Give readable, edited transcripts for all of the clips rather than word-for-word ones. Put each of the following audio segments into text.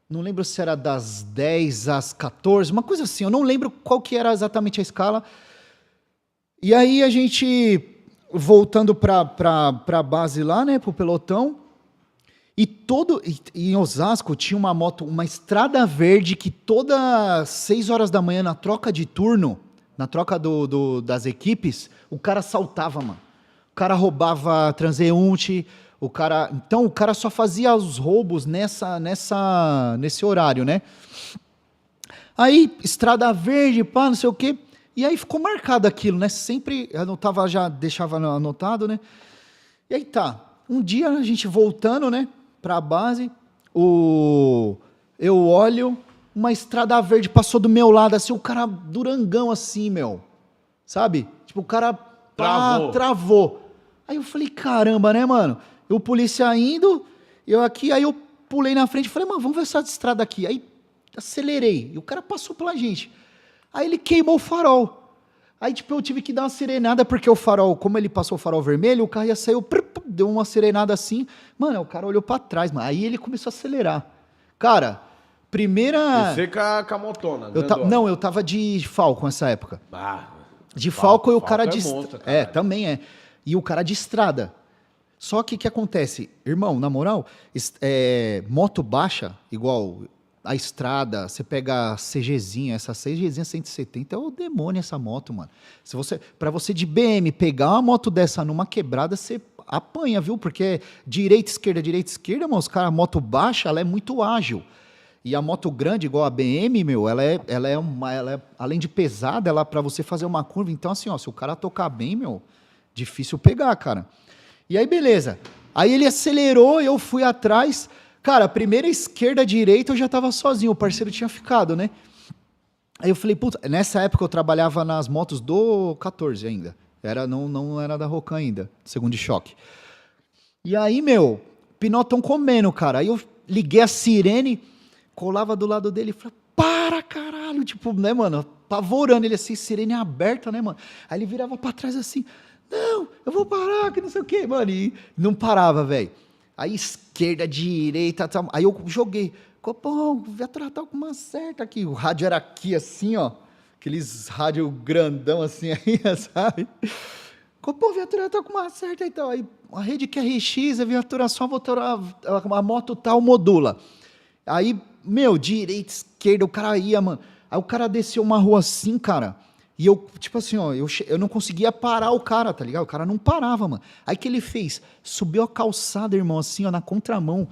Não lembro se era das 10 às 14, uma coisa assim. Eu não lembro qual que era exatamente a escala. E aí a gente, voltando pra base lá, né, pro pelotão, e em Osasco tinha uma moto, uma estrada verde que todas 6 horas da manhã, na troca de turno, na troca das equipes, o cara saltava, mano. O cara roubava transeunte, então o cara só fazia os roubos nesse horário, né? Aí, estrada verde, pá, não sei o quê. E aí ficou marcado aquilo, né? Sempre anotava, já deixava anotado, né? E aí tá. Um dia a gente voltando, né, pra base, eu olho, uma estrada verde passou do meu lado, assim, o cara durangão assim, meu. Sabe? Tipo, o cara travou. Aí eu falei, caramba, né, mano? O polícia indo, eu aqui, aí eu pulei na frente e falei, mano, vamos ver essa estrada aqui. Aí acelerei, e o cara passou pela gente. Aí ele queimou o farol. Aí, tipo, eu tive que dar uma serenada, porque o farol, como ele passou o farol vermelho, o carro ia sair, deu uma serenada assim. Mano, o cara olhou pra trás, mano. Aí ele começou a acelerar. Cara, primeira... Você com a motona, Não, eu tava de Falcon nessa época. De Falcon Falcon e o cara de... monstro, também é. E o cara de estrada. Só que o que acontece? Irmão, na moral, moto baixa, igual a estrada, você pega a CGzinha, essa CGzinha 170 é o demônio essa moto, mano. Pra você de BM pegar uma moto dessa numa quebrada, você apanha, viu? Porque direita, esquerda, mano, a moto baixa, ela é muito ágil. E a moto grande, igual a BM, meu, ela é além de pesada, ela para você fazer uma curva, então assim, ó, se o cara tocar bem, meu, difícil pegar, cara. E aí, beleza. Aí ele acelerou, eu fui atrás. Cara, a primeira esquerda, direita, eu já tava sozinho. O parceiro tinha ficado, né? Aí eu falei, puta... Nessa época eu trabalhava nas motos do 14 ainda. Não era da Rocan ainda, segundo de choque. E aí, meu, pinotão comendo, cara. Aí eu liguei a sirene, colava do lado dele e falei, para, caralho. Tipo, né, mano? Apavorando ele assim, sirene aberta, né, mano? Aí ele virava pra trás assim... Não, eu vou parar, que não sei o quê, mano. E não parava, velho. Aí esquerda, direita, aí eu joguei. Copom, viatura tá com uma certa aqui. O rádio era aqui, assim, ó. Aqueles rádio grandão, assim, aí, sabe? Copom, viatura tá com uma certa, então. Aí a rede QRX, a viatura só, a moto tal, modula. Aí, meu, direita, esquerda, o cara ia, mano. Aí o cara desceu uma rua assim, cara... E eu, tipo assim, ó, eu não conseguia parar o cara, tá ligado? O cara não parava, mano. Aí que ele fez? Subiu a calçada, irmão, assim, ó, na contramão.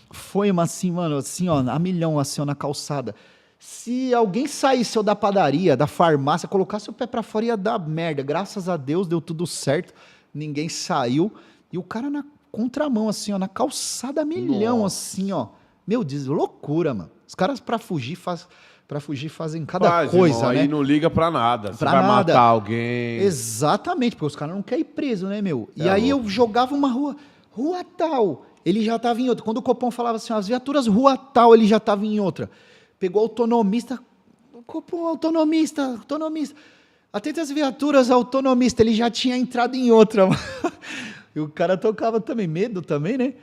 Foi uma assim, mano, assim, ó, a milhão, assim, ó, na calçada. Se alguém saísse da padaria, da farmácia, colocasse o pé pra fora, ia dar merda. Graças a Deus, deu tudo certo. Ninguém saiu. E o cara na contramão, assim, ó, na calçada, a milhão, assim, ó. Meu Deus, loucura, mano. Os caras pra fugir fazem cada coisa, irmão, né? Aí não liga pra nada. Pra Você vai nada. matar alguém. Exatamente, porque os caras não querem ir preso, né, meu? E aí louco. eu jogava uma rua tal, ele já tava em outra. Quando o Copom falava assim, as viaturas rua tal, ele já tava em outra. Pegou autonomista, Copom, autonomista. Atenta as viaturas, autonomista, ele já tinha entrado em outra. E o cara tocava também, medo também, né?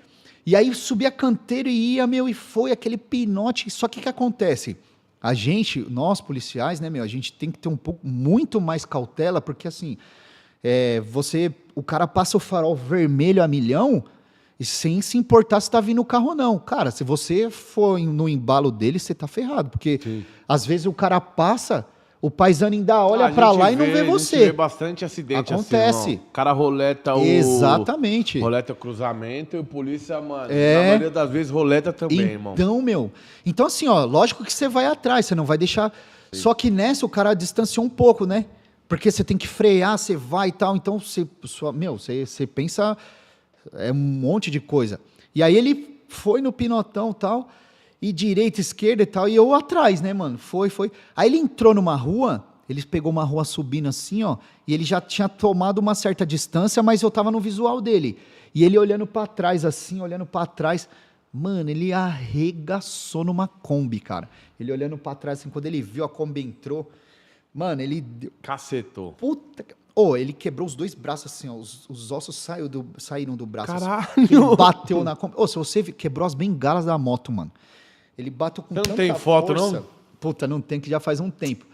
E aí subia canteiro e ia, meu, e foi aquele pinote. Só que o que acontece? A gente, nós policiais, né, meu, a gente tem que ter muito mais cautela, porque assim, o cara passa o farol vermelho a milhão, e sem se importar se tá vindo o carro ou não. Cara, se você for no embalo dele, você tá ferrado, porque às vezes o cara passa, o paizano ainda olha pra lá e não vê você. A gente vê bastante acidente. Acontece. Assim, o cara roleta Exatamente. Roleta o cruzamento e o polícia, mano, na maioria das vezes roleta também, irmão. Então, meu... Então, assim, ó, lógico que você vai atrás, você não vai deixar... Sim. Só que nessa o cara distanciou um pouco, né? Porque você tem que frear, você vai e tal, então você pensa... É um monte de coisa. E aí ele foi no pinotão e tal, e direita, esquerda e tal, e eu atrás, né, mano? Foi. Aí ele entrou numa rua, ele pegou uma rua subindo assim, ó, e ele já tinha tomado uma certa distância, mas eu tava no visual dele. E ele olhando pra trás assim, mano, ele arregaçou numa Kombi, cara. Ele olhando pra trás assim, quando ele viu a Kombi entrou, mano, ele... Cacetou. Puta... Ele quebrou os 2 braços assim, ó. Os ossos saíram do braço. Caralho! Assim. Ele bateu na... se você quebrou as bengalas da moto, mano. Ele bateu com tanta força... Não tem foto, não? Puta, não tem, que já faz um tempo.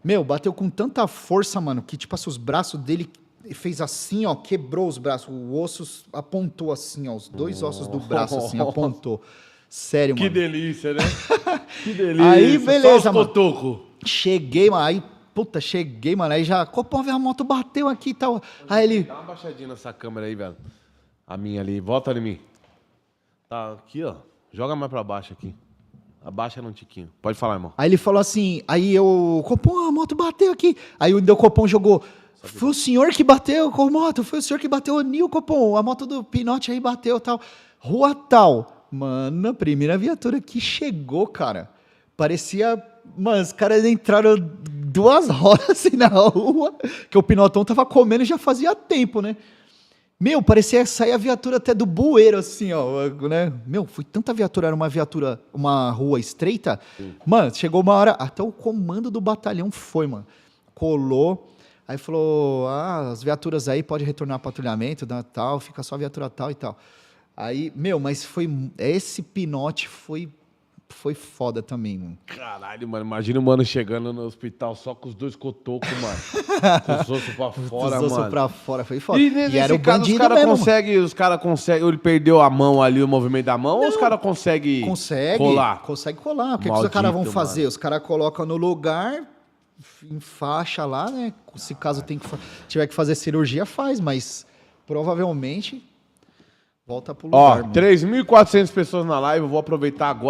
Meu, bateu com tanta força, mano, que tipo assim, os braços dele fez assim, ó, quebrou os braços. O osso apontou assim, ó, os 2 ossos do braço assim, apontou. Sério, mano. Que delícia, né? Que delícia. Aí, beleza, mano. Cotoco. Cheguei, mano, aí, cheguei, mano, aí já, Copom, velho, a moto bateu aqui e tal. Aí ele... Dá uma baixadinha nessa câmera aí, velho. A minha ali, volta em mim. Tá aqui, ó. Joga mais pra baixo aqui. Abaixa num tiquinho. Pode falar, irmão. Aí ele falou assim, Copom, a moto bateu aqui. Aí o Copom jogou, foi o senhor que bateu com a moto, foi o senhor que bateu o Nil, Copom, a moto do Pinote aí bateu e tal. Rua tal. Mano, a primeira viatura que chegou, cara, parecia, mano, os caras entraram 2 horas assim na rua, que o Pinotão tava comendo já fazia tempo, né? Meu, parecia sair a viatura até do bueiro, assim, ó, né? Meu, foi tanta viatura, era uma rua estreita. Sim. Mano, chegou uma hora, até o comando do batalhão foi, mano. Colou, aí falou, as viaturas aí pode retornar ao patrulhamento, tal, fica só a viatura tal e tal. Aí, meu, mas esse pinote foi foda também, mano. Caralho, mano, imagina o mano chegando no hospital só com os 2 cotocos, mano. Com os ossos pra fora, mano. Os ossos pra fora, foi foda. E era o bandido os caras conseguem, ele perdeu a mão ali, o movimento da mão, ou os caras conseguem colar? Consegue colar. O que os caras vão fazer? Mano. Os caras colocam no lugar, enfaixa lá, né? Se caso tiver que fazer cirurgia, faz, mas provavelmente volta pro lugar. Ó, 3.400 pessoas na live, eu vou aproveitar agora.